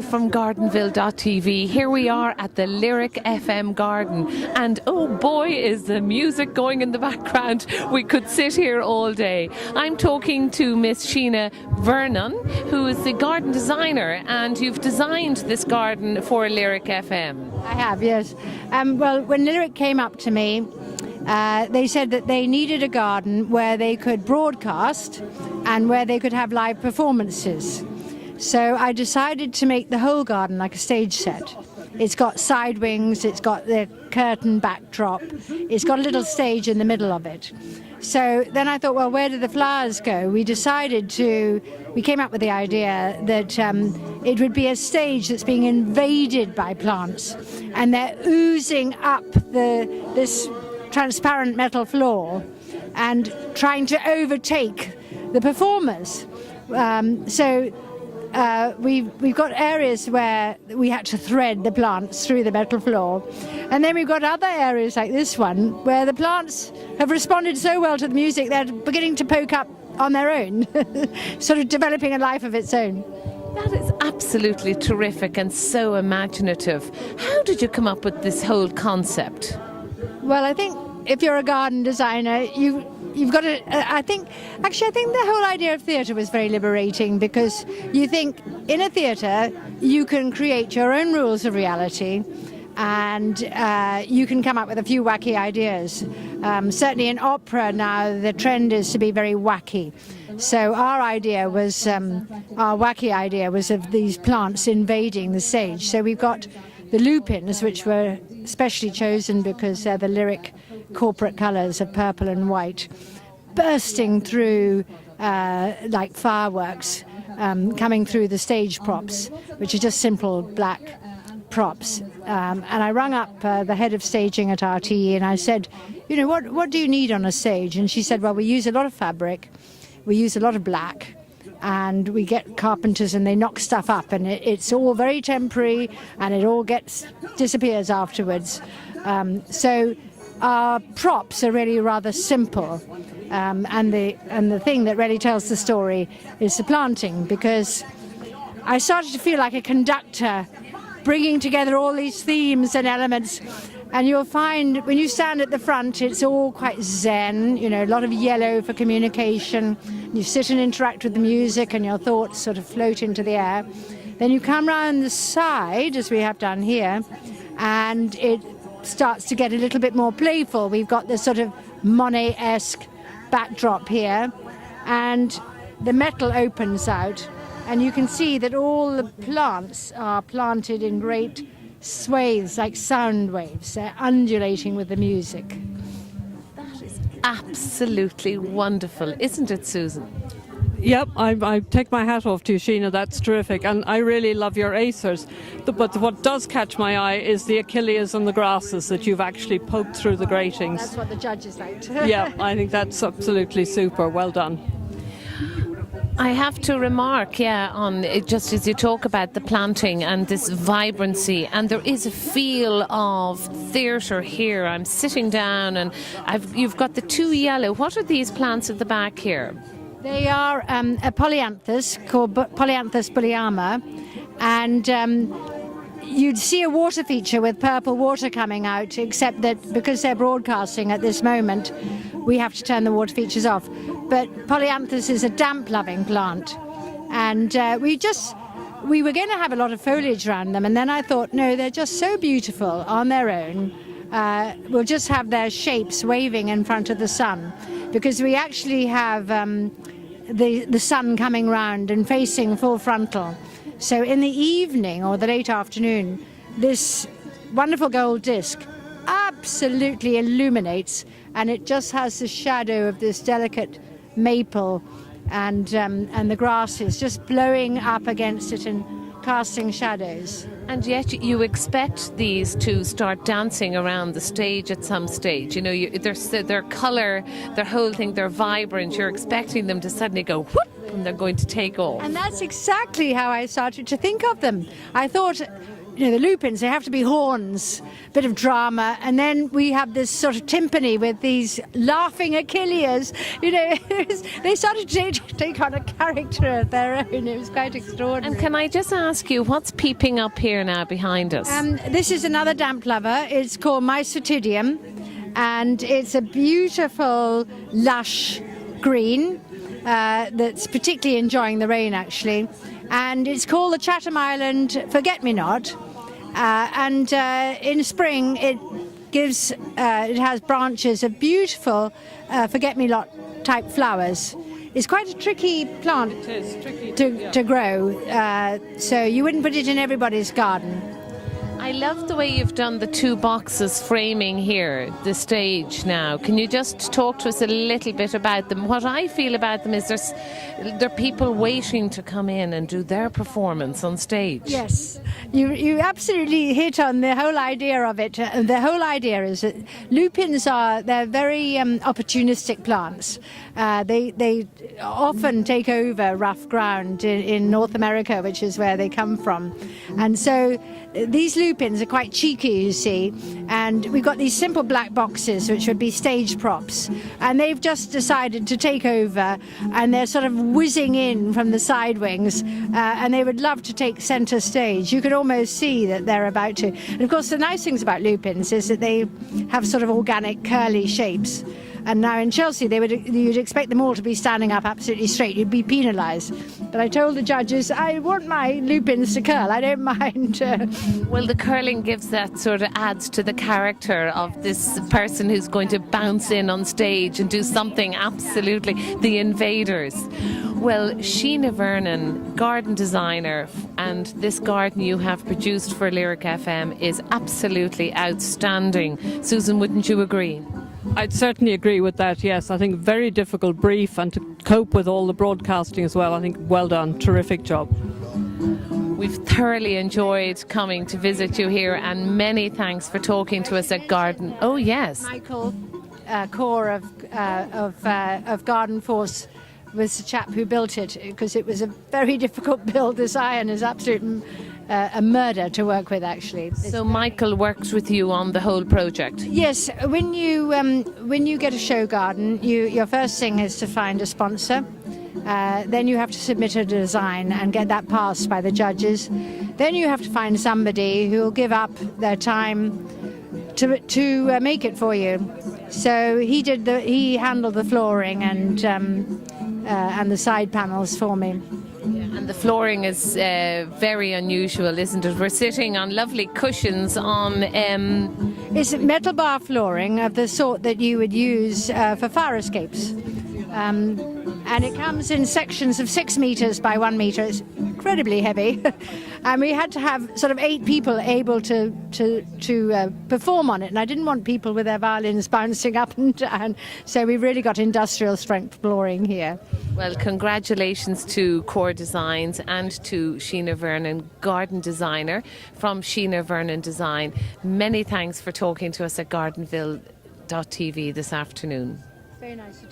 From Gardenville.tv, here we are at the Lyric FM Garden, and oh boy is the music going in the background. We could sit here all day. I'm talking to Miss Sheena Vernon, who is the garden designer, and you've designed this garden for Lyric FM. I have, yes. Well, when Lyric came up to me, they said that they needed a garden where they could broadcast and where they could have live performances. So I decided to make the whole garden like a stage set. It's got side wings, it's got the curtain backdrop, it's got a little stage in the middle of it. So then I thought, well, where do the flowers go? We came up with the idea that it would be a stage that's being invaded by plants, and they're oozing up this transparent metal floor and trying to overtake the performers. We've got areas where we had to thread the plants through the metal floor, and then we've got other areas like this one where the plants have responded so well to the music they're beginning to poke up on their own, sort of developing a life of its own. That is absolutely terrific and so imaginative. How did you come up with this whole concept? Well, I think if you're a garden designer, you've got to, I think the whole idea of theatre was very liberating, because you think in a theatre you can create your own rules of reality, and you can come up with a few wacky ideas. Certainly in opera now the trend is to be very wacky. So our wacky idea was of these plants invading the stage. So we've got the lupins, which were specially chosen because they're the Lyric corporate colours of purple and white, bursting through like fireworks, coming through the stage props, which are just simple black props. And I rang up the head of staging at RTE and I said, you know, what do you need on a stage? And she said, well, we use a lot of fabric, we use a lot of black, and we get carpenters and they knock stuff up, and it's all very temporary and it all disappears afterwards. So our props are really rather simple, and the thing that really tells the story is the planting, because I started to feel like a conductor bringing together all these themes and elements. And you'll find when you stand at the front, it's all quite zen, you know, a lot of yellow for communication. You sit and interact with the music and your thoughts sort of float into the air. Then you come round the side, as we have done here, and it starts to get a little bit more playful. We've got this sort of Monet-esque backdrop here, and the metal opens out, and you can see that all the plants are planted in great swathes like sound waves. They're undulating with the music. That is absolutely wonderful, isn't it, Susan? Yep, I take my hat off to you, Sheena. That's terrific, and I really love your acers. But what does catch my eye is the achilles and the grasses that you've actually poked through the gratings. That's what the judges liked. Yeah, I think that's absolutely super. Well done. I have to remark, on it, just as you talk about the planting and this vibrancy, and there is a feel of theatre here. I'm sitting down and you've got the two yellow. What are these plants at the back here? They are a polyanthus called Polyanthus bulliama, and you'd see a water feature with purple water coming out, except that because they're broadcasting at this moment, we have to turn the water features off. But polyanthus is a damp-loving plant, and we were going to have a lot of foliage around them, and then I thought, no, they're just so beautiful on their own. We'll just have their shapes waving in front of the sun, because we actually have the sun coming round and facing full frontal. So in the evening or the late afternoon, this wonderful gold disc absolutely illuminates, and it just has the shadow of this delicate maple and the grasses just blowing up against it and casting shadows. And yet you expect these to start dancing around the stage at some stage. You know, their colour, their whole thing, they're vibrant. You're expecting them to suddenly go whoop, and they're going to take off. And that's exactly how I started to think of them. I thought, the lupins, they have to be horns, bit of drama, and then we have this sort of timpani with these laughing Achilles. They started to take on a character of their own. It was quite extraordinary. And can I just ask you, what's peeping up here now behind us? This is another damp lover. It's called Mysotidium, and it's a beautiful, lush green that's particularly enjoying the rain, actually. And it's called the Chatham Island Forget-Me-Not. And in spring, it has branches of beautiful forget-me-not type flowers. It's quite a tricky plant to grow, so you wouldn't put it in everybody's garden. I love the way you've done the two boxes framing here, the stage now. Can you just talk to us a little bit about them? What I feel about them is there are people waiting to come in and do their performance on stage. Yes, you absolutely hit on the whole idea of it. The whole idea is that lupins they're very opportunistic plants. They often take over rough ground in North America, which is where they come from. And so these lupins are quite cheeky, you see, and we've got these simple black boxes which would be stage props, and they've just decided to take over, and they're sort of whizzing in from the side wings, and they would love to take centre stage. You could almost see that they're about to. And of course the nice things about lupins is that they have sort of organic curly shapes. And now in Chelsea, you'd expect them all to be standing up absolutely straight. You'd be penalised. But I told the judges, I want my lupins to curl. I don't mind. Well, the curling gives that sort of adds to the character of this person who's going to bounce in on stage and do something absolutely the invaders. Well, Sheena Vernon, garden designer, and this garden you have produced for Lyric FM is absolutely outstanding. Susan, wouldn't you agree? I'd certainly agree with that, yes. I think very difficult brief, and to cope with all the broadcasting as well. I think well done, terrific job. We've thoroughly enjoyed coming to visit you here, and many thanks for talking to us at Garden. Oh yes, Michael Core of Garden Force was the chap who built it, because it was a very difficult build. This iron is absolute a murder to work with, actually. So Michael worked with you on the whole project? Yes, when you get a show garden, your first thing is to find a sponsor. Then you have to submit a design and get that passed by the judges. Then you have to find somebody who will give up their time to make it for you. So he handled the flooring and the side panels for me. And the flooring is very unusual, isn't it? We're sitting on lovely cushions on... It's metal bar flooring of the sort that you would use for fire escapes. And it comes in sections of 6 meters by 1 meter. It's incredibly heavy. And we had to have sort of 8 people able to perform on it. And I didn't want people with their violins bouncing up and down. So we really got industrial strength flooring here. Well, congratulations to Core Designs and to Sheena Vernon, garden designer from Sheena Vernon Design. Many thanks for talking to us at gardenville.tv this afternoon. Very nice to talk.